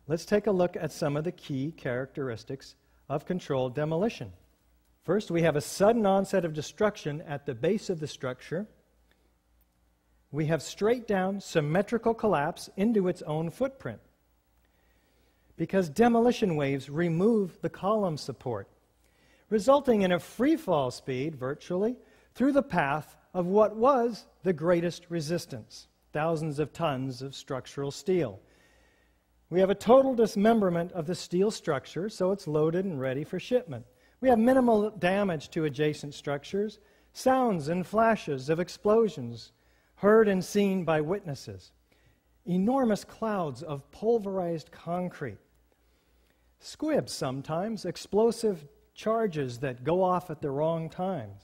Let's take a look at some of the key characteristics of controlled demolition. First, we have a sudden onset of destruction at the base of the structure. We have straight down symmetrical collapse into its own footprint, because demolition waves remove the column support, resulting in a free fall speed, virtually, through the path of what was the greatest resistance, thousands of tons of structural steel. We have a total dismemberment of the steel structure, so it's loaded and ready for shipment. We have minimal damage to adjacent structures, sounds and flashes of explosions heard and seen by witnesses, enormous clouds of pulverized concrete, squibs sometimes, explosive charges that go off at the wrong times,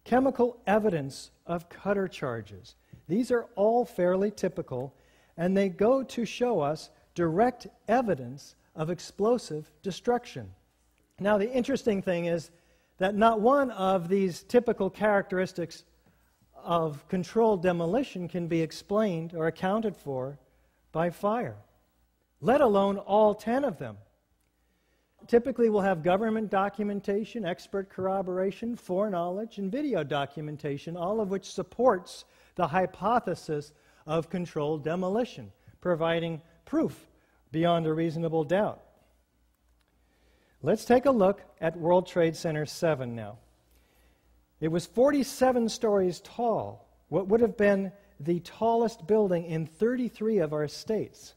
chemical evidence of cutter charges. These are all fairly typical, and they go to show us direct evidence of explosive destruction. Now, the interesting thing is that not one of these typical characteristics of controlled demolition can be explained or accounted for by fire, let alone all 10 of them. Typically, we'll have government documentation, expert corroboration, foreknowledge, and video documentation, all of which supports the hypothesis of controlled demolition, providing proof beyond a reasonable doubt. Let's take a look at World Trade Center 7 now. It was 47 stories tall, what would have been the tallest building in 33 of our states,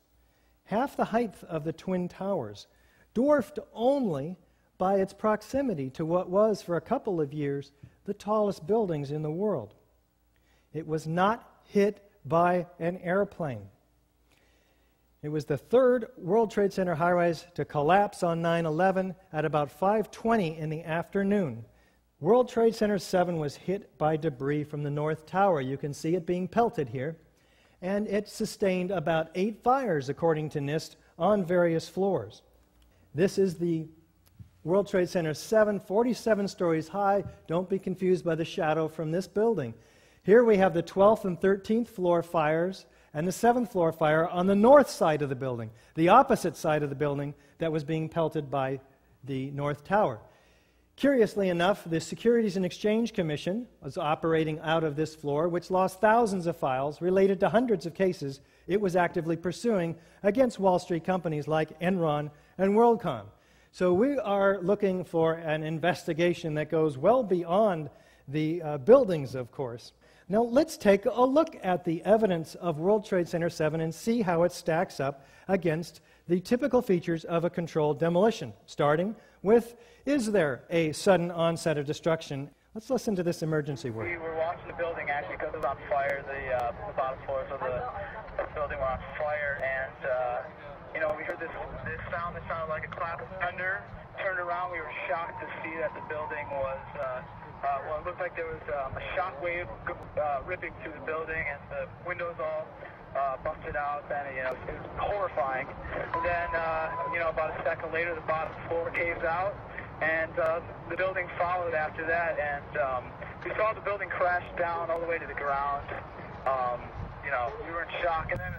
half the height of the Twin Towers, dwarfed only by its proximity to what was, for a couple of years, the tallest buildings in the world. It was not hit by an airplane. It was the third World Trade Center high-rise to collapse on 9/11 at about 5:20 in the afternoon. World Trade Center 7 was hit by debris from the North Tower. You can see it being pelted here. And it sustained about 8 fires, according to NIST, on various floors. This is the World Trade Center 7, 47 stories high. Don't be confused by the shadow from this building. Here we have the 12th and 13th floor fires and the 7th floor fire on the north side of the building, the opposite side of the building that was being pelted by the North Tower. Curiously enough, the Securities and Exchange Commission was operating out of this floor, which lost thousands of files related to hundreds of cases it was actively pursuing against Wall Street companies like Enron and WorldCom. So we are looking for an investigation that goes well beyond the buildings, of course. Now let's take a look at the evidence of World Trade Center 7 and see how it stacks up against the typical features of a controlled demolition, starting with, is there a sudden onset of destruction? Let's listen to this emergency word. We were watching the building actually because it was on fire. The bottom floors of the building were on fire, and we heard this sound that sounded like a clap of thunder. Turned around, we were shocked to see that the building was, it looked like there was a shock wave ripping through the building, and the windows all busted out, and it was horrifying. And then, about a second later, the bottom floor caves out, and the building followed after that, and we saw the building crash down all the way to the ground. We were in shock, and then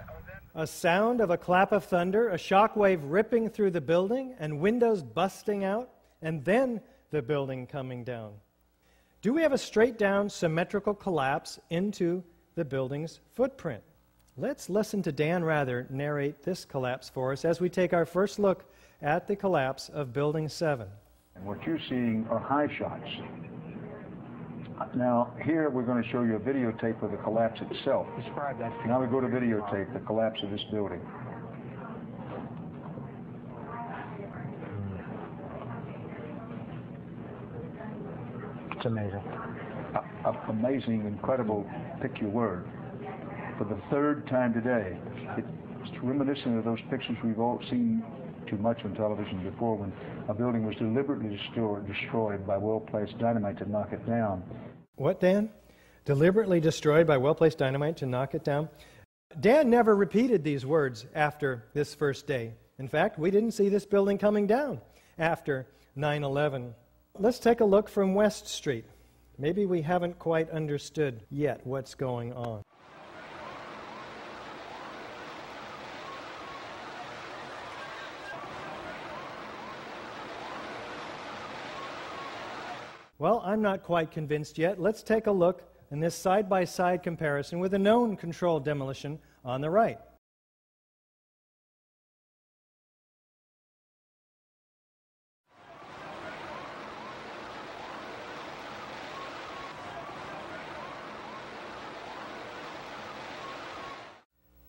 a sound of a clap of thunder, a shock wave ripping through the building, and windows busting out, and then the building coming down. Do we have a straight-down symmetrical collapse into the building's footprint? Let's listen to Dan Rather narrate this collapse for us as we take our first look at the collapse of Building 7. And what you're seeing are high shots. Now, here we're going to show you a videotape of the collapse itself. Describe that. Now we go to videotape, the collapse of this building. It's amazing. Amazing, incredible, pick your word. For the third time today, it's reminiscent of those pictures we've all seen too much on television before, when a building was deliberately destroyed by well-placed dynamite to knock it down. What, Dan? Deliberately destroyed by well-placed dynamite to knock it down? Dan never repeated these words after this first day. In fact, we didn't see this building coming down after 9/11. Let's take a look from West Street. Maybe we haven't quite understood yet what's going on. Well, I'm not quite convinced yet. Let's take a look in this side-by-side comparison with a known controlled demolition on the right.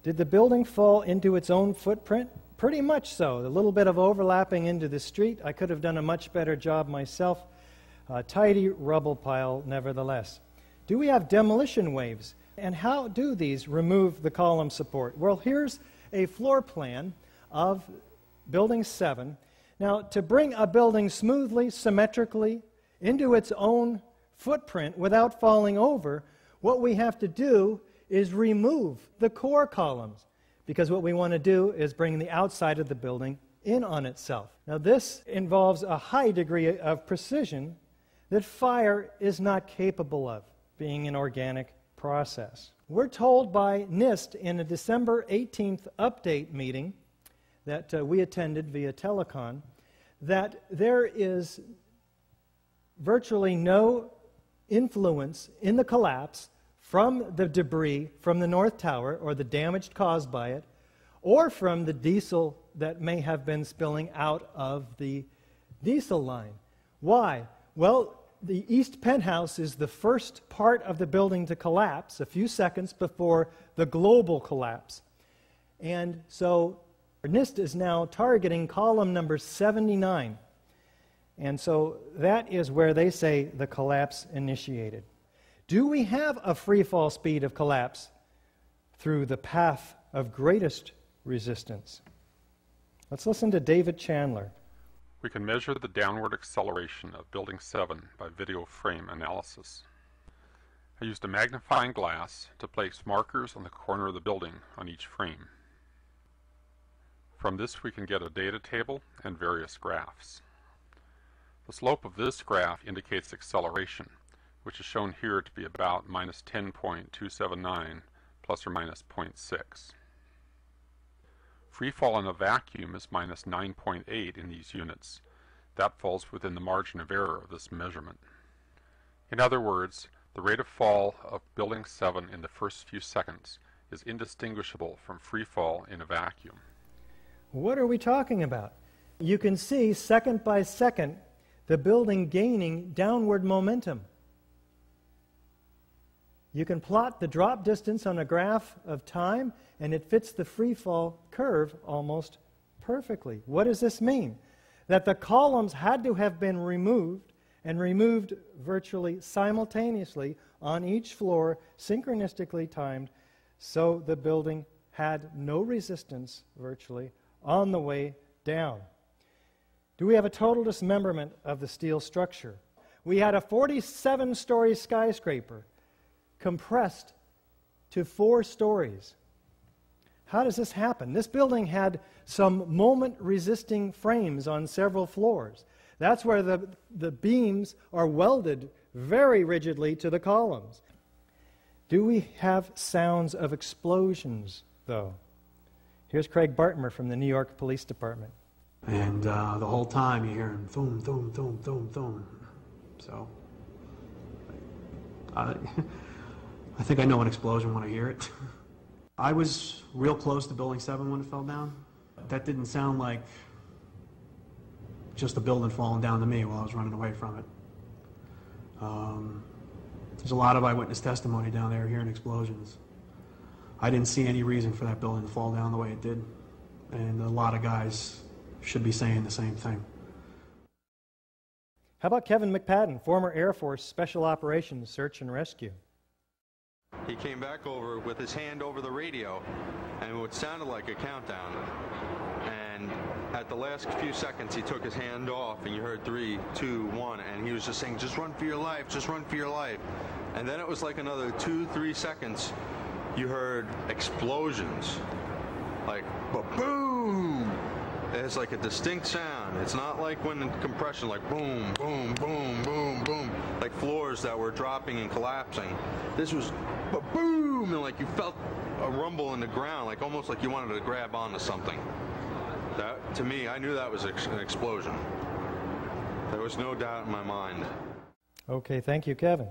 Did the building fall into its own footprint? Pretty much so. A little bit of overlapping into the street. I could have done a much better job myself. A tidy rubble pile, nevertheless. Do we have demolition waves? And how do these remove the column support? Well, here's a floor plan of Building 7. Now, to bring a building smoothly, symmetrically, into its own footprint without falling over, what we have to do is remove the core columns, because what we want to do is bring the outside of the building in on itself. Now, this involves a high degree of precision that fire is not capable of, being an organic process. We're told by NIST in a December 18th update meeting that we attended via telecon that there is virtually no influence in the collapse from the debris from the North Tower or the damage caused by it, or from the diesel that may have been spilling out of the diesel line. Why? Well, the east penthouse is the first part of the building to collapse a few seconds before the global collapse. And so NIST is now targeting column number 79. And so that is where they say the collapse initiated. Do we have a free fall speed of collapse through the path of greatest resistance? Let's listen to David Chandler. We can measure the downward acceleration of Building 7 by video frame analysis. I used a magnifying glass to place markers on the corner of the building on each frame. From this we can get a data table and various graphs. The slope of this graph indicates acceleration, which is shown here to be about minus 10.279 plus or minus 0.6. Free fall in a vacuum is minus 9.8 in these units. That falls within the margin of error of this measurement. In other words, the rate of fall of Building 7 in the first few seconds is indistinguishable from free fall in a vacuum. What are we talking about? You can see second by second the building gaining downward momentum. You can plot the drop distance on a graph of time, and it fits the free fall curve almost perfectly. What does this mean? That the columns had to have been removed, and removed virtually simultaneously on each floor, synchronistically timed, so the building had no resistance virtually on the way down. Do we have a total dismemberment of the steel structure? We had a 47-story skyscraper compressed to 4 stories. How does this happen? This building had some moment-resisting frames on several floors. That's where the beams are welded very rigidly to the columns. Do we have sounds of explosions, though? Here's Craig Bartmer from the New York Police Department. And the whole time you hear thum, thum, thum, thum, thum. So, I think I know an explosion when I hear it. I was real close to Building 7 when it fell down. That didn't sound like just a building falling down to me while I was running away from it. There's a lot of eyewitness testimony down there hearing explosions. I didn't see any reason for that building to fall down the way it did. And a lot of guys should be saying the same thing. How about Kevin McPadden, former Air Force Special Operations Search and Rescue? He came back over with his hand over the radio, and what sounded like a countdown. And at the last few seconds, he took his hand off, and you heard 3, 2, 1, and he was just saying, "Just run for your life, just run for your life." And then it was like another 2, 3 seconds, you heard explosions, like ba-boom. It's like a distinct sound. It's not like when in compression, like boom, boom, boom, boom, boom, like floors that were dropping and collapsing. This was ba-boom, and like you felt a rumble in the ground, like almost like you wanted to grab onto something. That, to me, I knew that was an explosion. There was no doubt in my mind. Okay, thank you, Kevin.